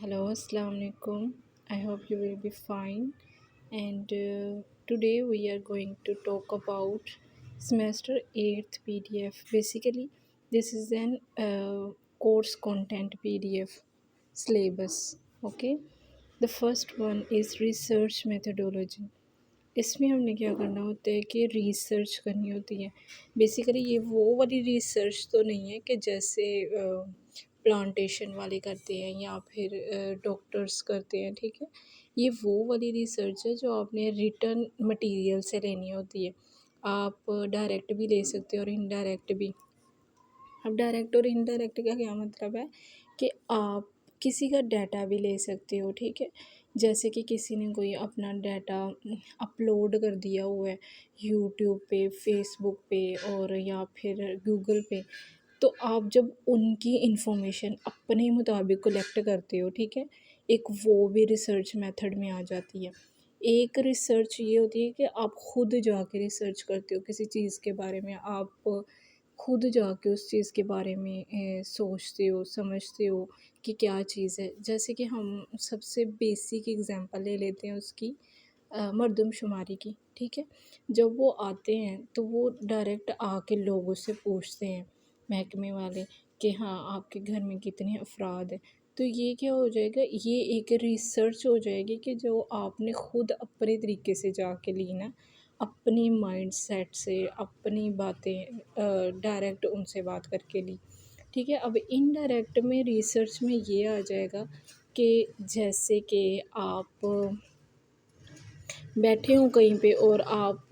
Hello, Assalamu alaikum. I hope you will be fine. And today we are going to talk about semester 8th PDF. Basically, this is an course content PDF syllabus. Okay, the first one is research methodology. इसमें हमने क्या करना होता है कि research करनी होती है। बेसिकली ये वो वाली रिसर्च तो नहीं है कि जैसे प्लांटेशन वाले करते हैं या फिर डॉक्टर्स करते हैं, ठीक है। ये वो वाली रिसर्च है जो आपने रिटन मटेरियल से लेनी होती है। आप डायरेक्ट भी ले सकते हो और इनडायरेक्ट भी। अब डायरेक्ट और इनडायरेक्ट का क्या मतलब है कि आप किसी का डाटा भी ले सकते हो, ठीक है। जैसे कि किसी ने कोई अपना डाटा अपलोड कर दिया हुआ है यूट्यूब पे, फेसबुक पे और या फिर गूगल पे, तो आप जब उनकी इन्फॉर्मेशन अपने मुताबिक कलेक्ट करते हो, ठीक है, एक वो भी रिसर्च मेथड में आ जाती है। एक रिसर्च ये होती है कि आप खुद जाके रिसर्च करते हो किसी चीज़ के बारे में, आप खुद जाके उस चीज़ के बारे में सोचते हो, समझते हो कि क्या चीज़ है। जैसे कि हम सबसे बेसिक एग्ज़ाम्पल ले लेते हैं उसकी, मरदमशुमारी की, ठीक है। जब वो आते हैं तो वो डायरेक्ट आके लोगों से पूछते हैं महकमे वाले कि हाँ, आपके घर में कितने अफराद हैं। तो ये क्या हो जाएगा, ये एक रिसर्च हो जाएगी कि जो आपने खुद अपने तरीके से जाके ली ना, अपनी माइंड सेट से अपनी बातें डायरेक्ट उनसे बात करके ली, ठीक है। अब इनडायरेक्ट में रिसर्च में ये आ जाएगा कि जैसे कि आप बैठे हो कहीं पे और आप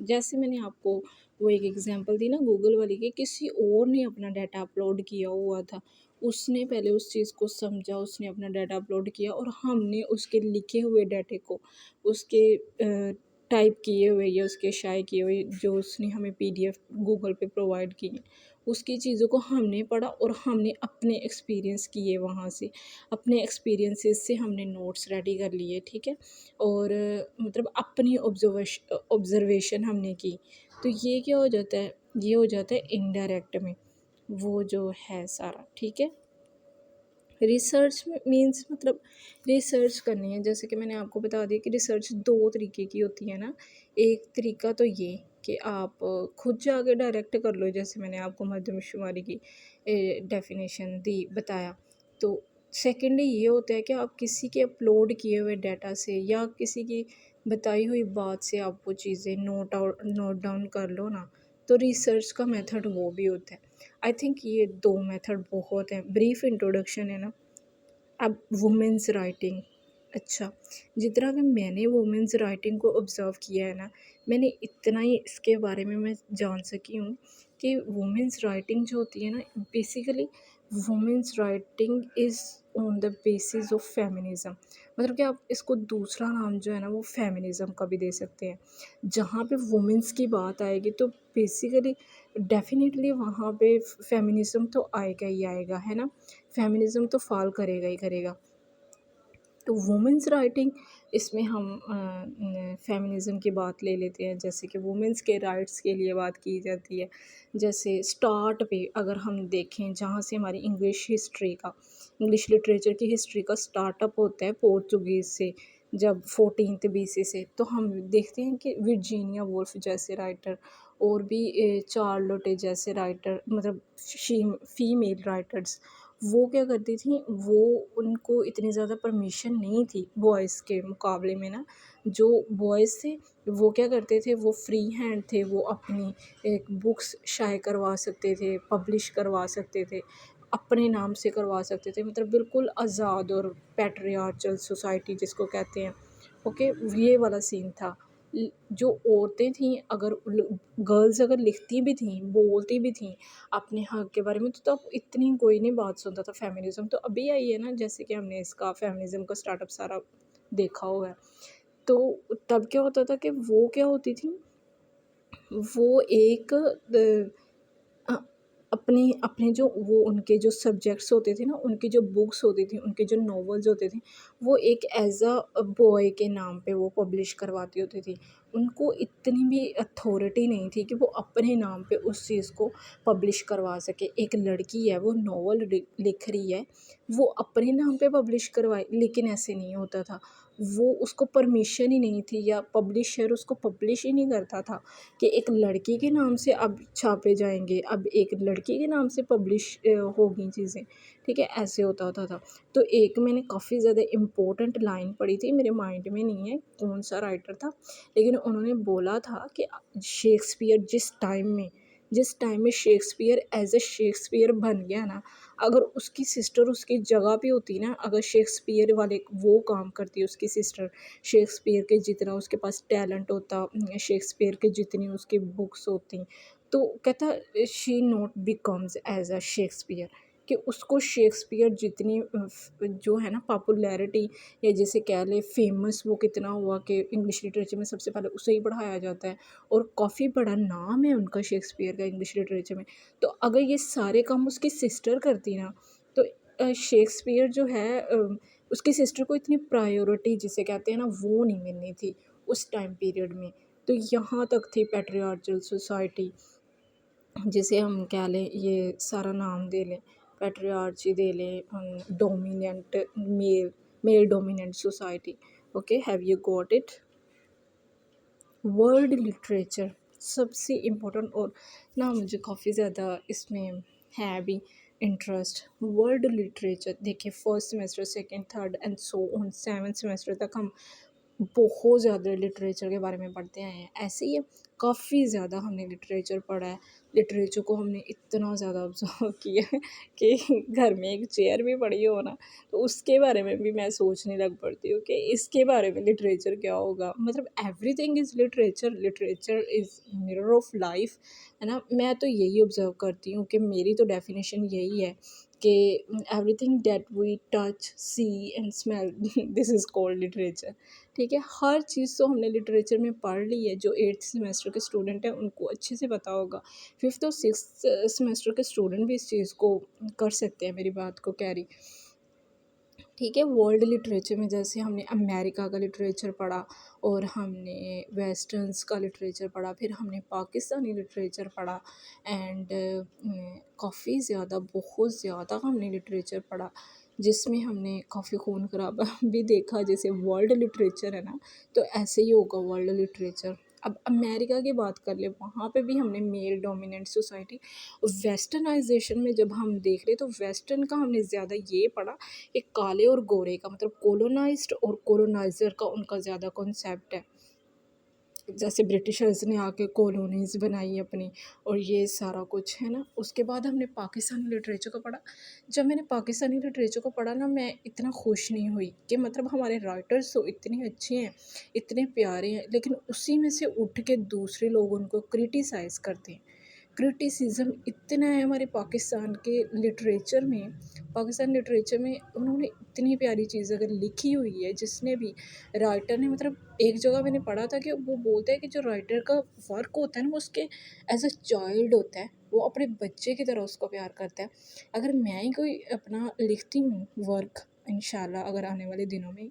जैसे मैंने आपको वो एक एग्जांपल दी ना गूगल वाली, कि किसी और ने अपना डाटा अपलोड किया हुआ था। उसने पहले उस चीज़ को समझा, उसने अपना डाटा अपलोड किया और हमने उसके लिखे हुए डाटे को, उसके टाइप किए हुए या उसके शाये किए हुए जो उसने हमें पीडीएफ गूगल पे प्रोवाइड किए, उसकी चीज़ों को हमने पढ़ा और हमने अपने एक्सपीरियंस किए वहाँ से, अपने एक्सपीरियंसेस से हमने नोट्स रेडी कर लिए, ठीक है। और मतलब अपनी ऑब्ज़र्वेशन हमने की। तो ये क्या हो जाता है, ये हो जाता है इनडायरेक्ट में, वो जो है सारा, ठीक है। रिसर्च में मीन्स मतलब रिसर्च करनी है। जैसे कि मैंने आपको बता दिया कि रिसर्च 2 तरीके की होती है ना। एक तरीका तो ये कि आप खुद जाके डायरेक्ट कर लो, जैसे मैंने आपको मरदमशुमारी की डेफिनेशन दी, बताया। तो सेकेंडली ये होता है कि आप किसी के अपलोड किए हुए डाटा से या किसी की बताई हुई बात से आप वो चीज़ें नोट डाउन कर लो ना, तो रिसर्च का मेथड वो भी होता है। आई थिंक ये 2 मेथड बहुत हैं। ब्रीफ इंट्रोडक्शन है ना। अब वुमेन्स राइटिंग, अच्छा, जितना कि मैंने वुमेन्स राइटिंग को ऑब्ज़र्व किया है ना, मैंने इतना ही इसके बारे में मैं जान सकी हूँ कि वुमेन्स राइटिंग जो होती है ना, basically women's writing is on the basis of feminism. मतलब कि आप इसको दूसरा नाम जो है ना वो फेमिनिज़्म का भी दे सकते हैं। जहाँ पे वुमेन्स की बात आएगी तो बेसिकली डेफ़िनेटली वहाँ पे फेमिनिज़्म तो आएगा ही आएगा, है ना? फेमिनिज़्म तो फ़ॉल करेगा ही करेगा। तो वुमेन्स राइटिंग, इसमें हम फेमिनिज़्म की बात ले लेते हैं। जैसे कि वुमेन्स के राइट्स के लिए बात की जाती है। जैसे स्टार्ट पे अगर हम देखें, जहाँ से हमारी इंग्लिश लिटरेचर की हिस्ट्री का स्टार्टअप होता है पोर्चुगीज़ से, जब 14th BC से, तो हम देखते हैं कि वर्जीनिया वुल्फ जैसे राइटर और भी चार्लोटे जैसे राइटर, मतलब फीमेल राइटर्स, वो क्या करती थी, वो उनको इतनी ज़्यादा परमिशन नहीं थी बॉयज़ के मुकाबले में ना। जो बॉयज़ थे वो क्या करते थे, वो फ्री हैंड थे, वो अपनी एक बुक्स शाये करवा सकते थे, पब्लिश करवा सकते थे, अपने नाम से करवा सकते थे, मतलब बिल्कुल आज़ाद और पैट्रियार्चल सोसाइटी जिसको कहते हैं। ओके, ये वाला सीन था। जो औरतें थीं, अगर गर्ल्स अगर लिखती भी थीं, बोलती भी थीं अपने हक के बारे में, तो तब इतनी कोई नहीं बात सुनता था। फेमिनिज़्म तो अभी आई है ना, जैसे कि हमने इसका फेमिनिज़्म का स्टार्टअप सारा देखा हुआ है। तो तब क्या होता था कि वो क्या होती थी, वो एक अ, अपने अपने जो वो उनके जो सब्जेक्ट्स होते थे ना, उनकी जो बुक्स होती थी, उनके जो नॉवेल्स होते थे, वो एक एज़ बॉय के नाम पे वो पब्लिश करवाती होती थी। उनको इतनी भी अथॉरिटी नहीं थी कि वो अपने नाम पे उस चीज़ को पब्लिश करवा सके। एक लड़की है, वो नॉवल लिख रही है, وہ اپنے نام پہ پبلش کروائے، لیکن ایسے نہیں ہوتا تھا، وہ اس کو پرمیشن ہی نہیں تھی یا پبلشر اس کو پبلش ہی نہیں کرتا تھا کہ ایک لڑکی کے نام سے اب چھاپے جائیں گے، اب ایک لڑکی کے نام سے پبلش ہوگی چیزیں، ٹھیک ہے، ایسے ہوتا تھا۔ تو ایک میں نے کافی زیادہ امپورٹنٹ لائن پڑھی تھی، میرے مائنڈ میں نہیں ہے کون سا رائٹر تھا، لیکن انہوں نے بولا تھا کہ شیکسپیئر جس ٹائم میں شیکسپیئر ایز اے شیکسپیئر بن گیا نا، اگر اس کی سسٹر اس کی جگہ پہ ہوتی نا، اگر شیکسپیئر والے وہ کام کرتی اس کی سسٹر، شیکسپیئر کے جتنا اس کے پاس ٹیلنٹ ہوتا، شیکسپیئر کے جتنی اس کی بکس ہوتی، تو کہتا she not becomes as a Shakespeare, کہ اس کو شیکسپیئر جتنی جو ہے نا پاپولیرٹی، یا جیسے کہہ لے فیمس وہ کتنا ہوا کہ انگلش لٹریچر میں سب سے پہلے اسے ہی پڑھایا جاتا ہے، اور کافی بڑا نام ہے ان کا شیکسپیئر کا انگلش لٹریچر میں۔ تو اگر یہ سارے کام اس کی سسٹر کرتی نا، تو شیکسپیئر جو ہے اس کی سسٹر کو اتنی پرائیورٹی جسے کہتے ہیں نا وہ نہیں ملنی تھی اس ٹائم پیریڈ میں۔ تو یہاں تک تھی پیٹریارچل سوسائٹی، جسے ہم کہہ لیں یہ سارا نام دے لیں، پیٹریارچی دے لیں، dominant male dominant society. Okay, have you got it? World literature سب سے امپورٹنٹ، اور نہ مجھے کافی زیادہ اس میں ہے بھی انٹرسٹ۔ ورلڈ لٹریچر دیکھیں، first semester, second, third and so on 7 semester تک ہم بہت زیادہ لٹریچر کے بارے میں پڑھتے آئے ہیں، ایسے ہی ہے، کافی زیادہ ہم نے لٹریچر پڑھا ہے، لٹریچر کو ہم نے اتنا زیادہ آبزرو کیا ہے کہ گھر میں ایک چیئر بھی پڑی ہو نا تو اس کے بارے میں بھی میں سوچنے لگ پڑتی ہوں کہ اس کے بارے میں لٹریچر کیا ہوگا، مطلب every thing is literature, literature is mirror of life, ہے نا۔ میں تو یہی آبزرو کرتی ہوں کہ میری تو ڈیفینیشن یہی ہے کہ everything that we touch, see and smell this is called literature, ٹھیک ہے۔ ہر چیز تو ہم نے لٹریچر میں پڑھ لی ہے، جو 8th سیمسٹر کے اسٹوڈنٹ ہیں ان کو اچھے سے پتہ ہوگا، 5th اور 6th سیمسٹر کے اسٹوڈنٹ بھی اس چیز کو کر سکتے ہیں میری بات کو کیری، ٹھیک ہے۔ ورلڈ لٹریچر میں جیسے ہم نے امریکہ کا لٹریچر پڑھا، اور ہم نے ویسٹرنس کا لٹریچر پڑھا، پھر ہم نے پاکستانی لٹریچر پڑھا، اینڈ کافی زیادہ بہت زیادہ ہم نے لٹریچر پڑھا، جس میں ہم نے کافی خون خرابہ بھی دیکھا، جیسے ورلڈ لٹریچر ہے نا تو ایسے ہی ہوگا ورلڈ لٹریچر۔ اب امریکہ کی بات کر لیں، وہاں پہ بھی ہم نے میل ڈومیننٹ سوسائٹی، ویسٹرنائزیشن میں جب ہم دیکھ رہے تو ویسٹرن کا ہم نے زیادہ یہ پڑھا، ایک کالے اور گورے کا، مطلب کولونائزڈ اور کولونائزر کا ان کا زیادہ کنسیپٹ ہے، جیسے برٹشرز نے آ کے کالونیز بنائی اپنی، اور یہ سارا کچھ ہے نا۔ اس کے بعد ہم نے پاکستانی لٹریچر کو پڑھا، جب میں نے پاکستانی لٹریچر کو پڑھا نا میں اتنا خوش نہیں ہوئی کہ مطلب ہمارے رائٹرز تو اتنے اچھے ہیں، اتنے پیارے ہیں، لیکن اسی میں سے اٹھ کے دوسرے لوگ ان کو کرٹیسائز کرتے ہیں، کرٹیسزم اتنا ہے ہمارے پاکستان لٹریچر میں انہوں نے اتنی پیاری چیز اگر لکھی ہوئی ہے، جس نے بھی رائٹر نے، مطلب ایک جگہ میں نے پڑھا تھا کہ وہ بولتا ہے کہ جو رائٹر کا ورک ہوتا ہے نا وہ اس کے ایز اے چائلڈ ہوتا ہے، وہ اپنے بچے کی طرح اس کو پیار کرتا ہے۔ اگر میں ہی کوئی اپنا لکھتی ہوں ورک انشاءاللہ اگر آنے والے دنوں میں،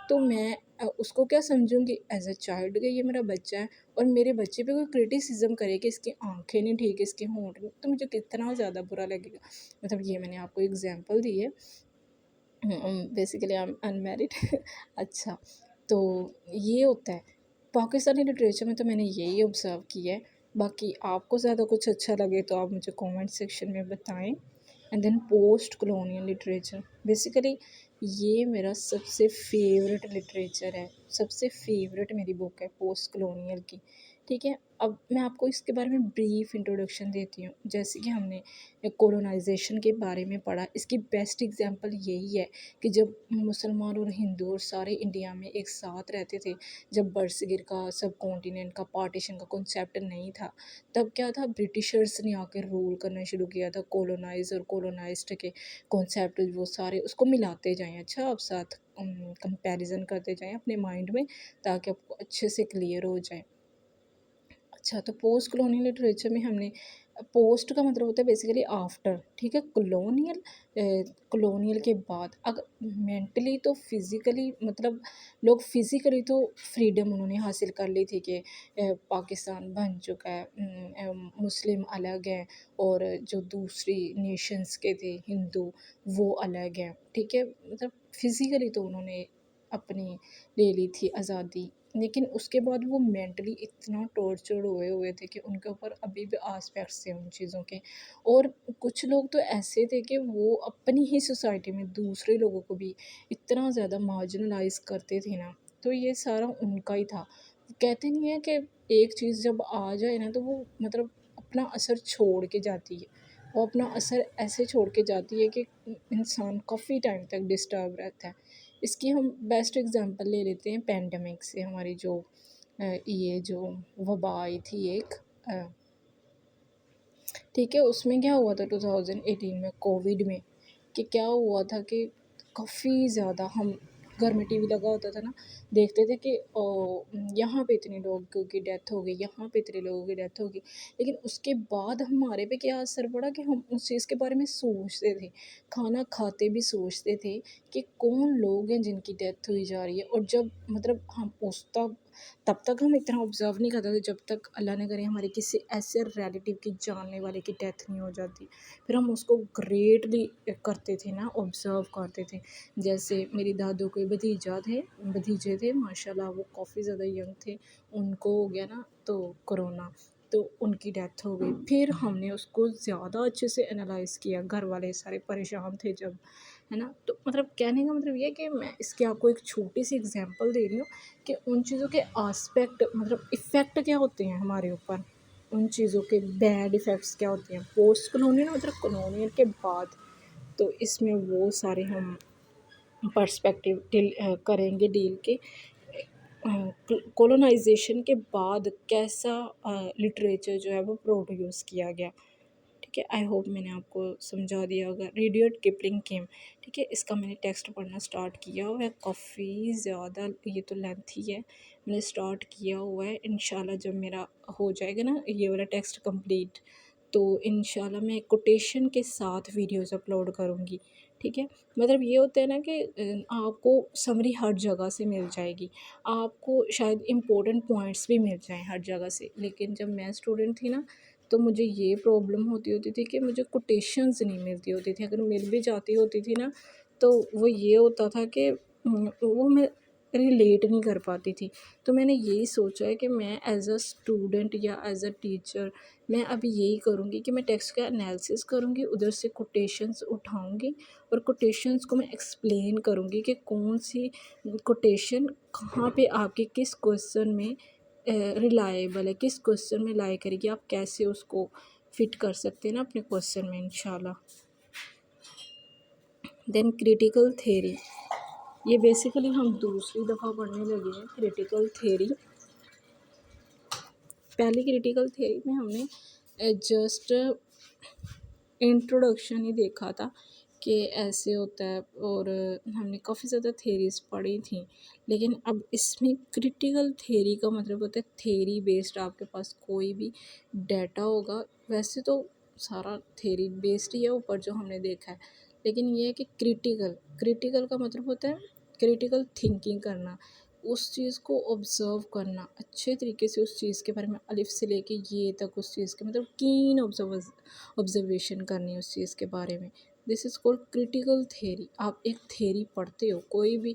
تو میں اس کو کیا سمجھوں گی، ایز اے چائلڈ کہ یہ میرا بچہ ہے، اور میرے بچے پہ کوئی کرٹیسزم کرے کہ اس کی آنکھیں نہیں ٹھیک، اس کے ہونٹ نہیں، تو مجھے کتنا زیادہ برا لگے گا۔ مطلب یہ میں نے آپ کو اگزامپل دی ہے، بیسیکلی آئی ایم انمیرڈ اچھا، تو یہ ہوتا ہے پاکستانی لٹریچر میں، تو میں نے یہی آبزرو کیا ہے۔ باقی آپ کو زیادہ کچھ اچھا لگے تو آپ مجھے کومنٹ سیکشن میں بتائیں۔ And then post colonial literature, basically یہ میرا سب سے فیوریٹ لٹریچر ہے، سب سے فیوریٹ میری بک ہے پوسٹ کلونیل کی، ٹھیک ہے۔ اب میں آپ کو اس کے بارے میں بریف انٹروڈکشن دیتی ہوں۔ جیسے کہ ہم نے کولونائزیشن کے بارے میں پڑھا، اس کی بیسٹ اگزامپل یہی ہے کہ جب مسلمان اور ہندو اور سارے انڈیا میں ایک ساتھ رہتے تھے، جب برصغیر کا، سب کانٹیننٹ کا پارٹیشن کا کنسیپٹ نہیں تھا، تب کیا تھا، برٹشرز نے آ کے رول کرنا شروع کیا تھا، کولونائز اور کولونائزڈ کے کانسیپٹ وہ سارے اس کو ملاتے جائیں، اچھا آپ ساتھ کمپیریزن کرتے جائیں اپنے مائنڈ میں، تاکہ آپ کو اچھے سے کلیئر ہو جائے۔ اچھا، تو پوسٹ کلونیل لٹریچر میں ہم نے पोस्ट का मतलब होता है बेसिकली आफ्टर, ठीक है। कॉलोनियल, कॉलोनियल के बाद अगर मेंटली तो फिज़िकली मतलब लोग फिज़िकली तो फ्रीडम उन्होंने हासिल कर ली थी कि पाकिस्तान बन चुका है, मुस्लिम अलग हैं और जो दूसरी नेशंस के थे हिंदू वो अलग हैं, ठीक है। मतलब फिज़िकली तो उन्होंने अपनी ले ली थी आज़ादी, लेकिन उसके बाद वो मेंटली इतना टॉर्चर्ड हुए हुए थे कि उनके ऊपर अभी भी आस्पेक्ट्स थे उन चीज़ों के। और कुछ लोग तो ऐसे थे कि वो अपनी ही सोसाइटी में दूसरे लोगों को भी इतना ज़्यादा मार्जिनलाइज करते थे ना, तो ये सारा उनका ही था। कहते नहीं है कि एक चीज़ जब आ जाए ना तो वो मतलब अपना असर छोड़ के जाती है, वो अपना असर ऐसे छोड़ के जाती है कि इंसान काफ़ी टाइम तक डिस्टर्ब रहता है। इसकी हम बेस्ट एग्जांपल ले लेते हैं पैंडेमिक से, हमारी जो ये जो वबा आई थी एक, अ, ठीक है। उसमें क्या हुआ था 2018 में कोविड में, कि क्या हुआ था कि काफ़ी ज़्यादा हम घर में टीवी लगा होता था ना, देखते थे कि यहाँ पे इतने लोगों की डेथ हो गई, यहाँ पे इतने लोगों की डेथ हो गई। लेकिन उसके बाद हमारे पे क्या असर पड़ा कि हम उस चीज़ के बारे में सोचते थे, खाना खाते भी सोचते थे कि कौन लोग हैं जिनकी डेथ हुई जा रही है। और जब मतलब हम उस तब तक हम इतना ऑब्ज़र्व नहीं करते थे जब तक अल्लाह ने करे हमारे किसी ऐसे रिलेटिव की जानने वाले की डेथ नहीं हो जाती। फिर हम उसको ग्रेटली करते थे ना, ऑब्ज़र्व करते थे। जैसे मेरी दादू के भतीजे थे माशाल्लाह, वो काफ़ी ज़्यादा यंग थे, उनको हो गया ना तो कोरोना, तो उनकी डेथ हो गई। फिर हमने उसको ज़्यादा अच्छे से एनालाइज़ किया, घर वाले सारे परेशान थे जब, है ना। तो मतलब कहने का मतलब ये है कि मैं इसकी आपको एक छोटी सी एग्जांपल दे रही हूँ कि उन चीज़ों के आस्पेक्ट मतलब इफ़ेक्ट क्या होते हैं हमारे ऊपर, उन चीज़ों के बैड इफ़ेक्ट्स क्या होते हैं पोस्ट कॉलोनियल मतलब कॉलोनियल के बाद। तो इसमें वो सारे हम पर्सपेक्टिव करेंगे डील के कॉलोनाइजेशन के बाद कैसा लिटरेचर जो है वो प्रोड्यूस किया गया, ठीक है। आई होप मैंने आपको समझा दिया होगा। रेडियट किपलिंग केम, ठीक है। इसका मैंने टेक्स्ट पढ़ना स्टार्ट किया हुआ है, काफ़ी ज़्यादा ये तो लेंथी है, मैंने स्टार्ट किया हुआ है। इंशाल्लाह जब मेरा हो जाएगा ना ये वाला टेक्स्ट कंप्लीट, तो इंशाल्लाह मैं कोटेशन के साथ वीडियोस अपलोड करूँगी, ठीक है। मतलब ये होता है ना कि आपको समरी हर जगह से मिल जाएगी, आपको शायद इम्पोर्टेंट पॉइंट्स भी मिल जाएँ हर जगह से। लेकिन जब मैं स्टूडेंट थी ना तो मुझे ये प्रॉब्लम होती होती थी कि मुझे कोटेशंस नहीं मिलती होती थी, अगर मिल भी जाती होती थी ना तो वो ये होता था कि वो मैं रिलेट नहीं कर पाती थी। तो मैंने यही सोचा है कि मैं एज़ अ स्टूडेंट या एज़ अ टीचर मैं अभी यही करूँगी कि मैं टेक्स्ट का एनालिसिस करूँगी, उधर से कोटेशंस उठाऊँगी और कोटेशंस को मैं एक्सप्लेन करूँगी कि कौन सी कोटेशन कहाँ पे आपके किस क्वेश्चन में रिलाएबल है, किस क्वेश्चन में लाई करेगी, आप कैसे उसको फिट कर सकते हैं ना अपने क्वेश्चन में इंशाल्लाह। देन क्रिटिकल थ्योरी, ये बेसिकली हम दूसरी दफ़ा पढ़ने लगे हैं क्रिटिकल थ्योरी। पहली क्रिटिकल थ्योरी में हमने जस्ट इंट्रोडक्शन ही देखा था कि ऐसे होता है, और हमने काफ़ी ज़्यादा थेरीज़ पढ़ी थी। लेकिन अब इसमें क्रिटिकल थेरी का मतलब होता है थेरी बेस्ड आपके पास कोई भी डाटा होगा। वैसे तो सारा थेरी बेस्ड ही है ऊपर जो हमने देखा है, लेकिन ये है कि क्रिटिकल क्रिटिकल का मतलब होता है क्रिटिकल थिंकिंग करना, उस चीज़ को ऑब्ज़र्व करना अच्छे तरीके से, उस चीज़ के बारे में अलिफ से लेके ये तक उस चीज़ के मतलब कीन ऑब्जर्वेशन करनी उस चीज़ के बारे में। This is called critical theory. आप एक थेरी पढ़ते हो, कोई भी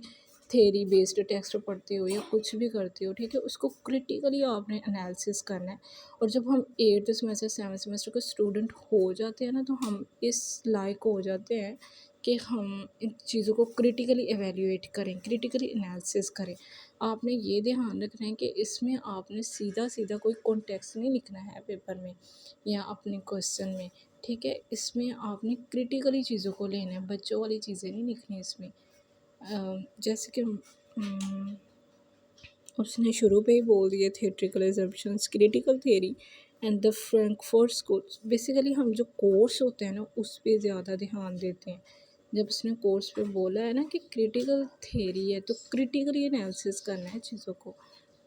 थेरी बेस्ड टेक्स्ट पढ़ते हो या कुछ भी करते हो, ठीक है, उसको क्रिटिकली आपने एनालिसिस करना है। और जब हम 8th सेमेस्टर 7th सेमेस्टर के स्टूडेंट हो जाते हैं ना तो हम इस लायक हो जाते हैं कि हम इन चीज़ों को क्रिटिकली एवेल्यूएट करें, क्रिटिकली एनालिसिस करें। आपने ये ध्यान रखना है कि इसमें आपने सीधा सीधा कोई कॉन्टेक्स्ट नहीं लिखना है पेपर में या अपने क्वेश्चन में, ठीक है। इसमें आपने क्रिटिकली चीज़ों को लेना है, बच्चों वाली चीज़ें नहीं लिखनी इसमें। जैसे कि उसने शुरू पे ही बोल दिए theoretical assumptions critical theory and the Frankfurt schools. Basically हम जो कोर्स होते हैं ना उस पर ज़्यादा ध्यान देते हैं। जब उसने कोर्स पे बोला है ना कि क्रिटिकल थ्योरी है तो क्रिटिकली एनालिसिस करना है चीज़ों को,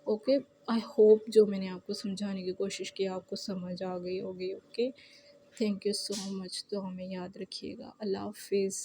ओके, आई होप जो मैंने आपको समझाने की कोशिश की आपको समझ आ गई होगी। Okay, thank you so much. तो हमें याद रखिएगा। अल्लाह हाफिज़।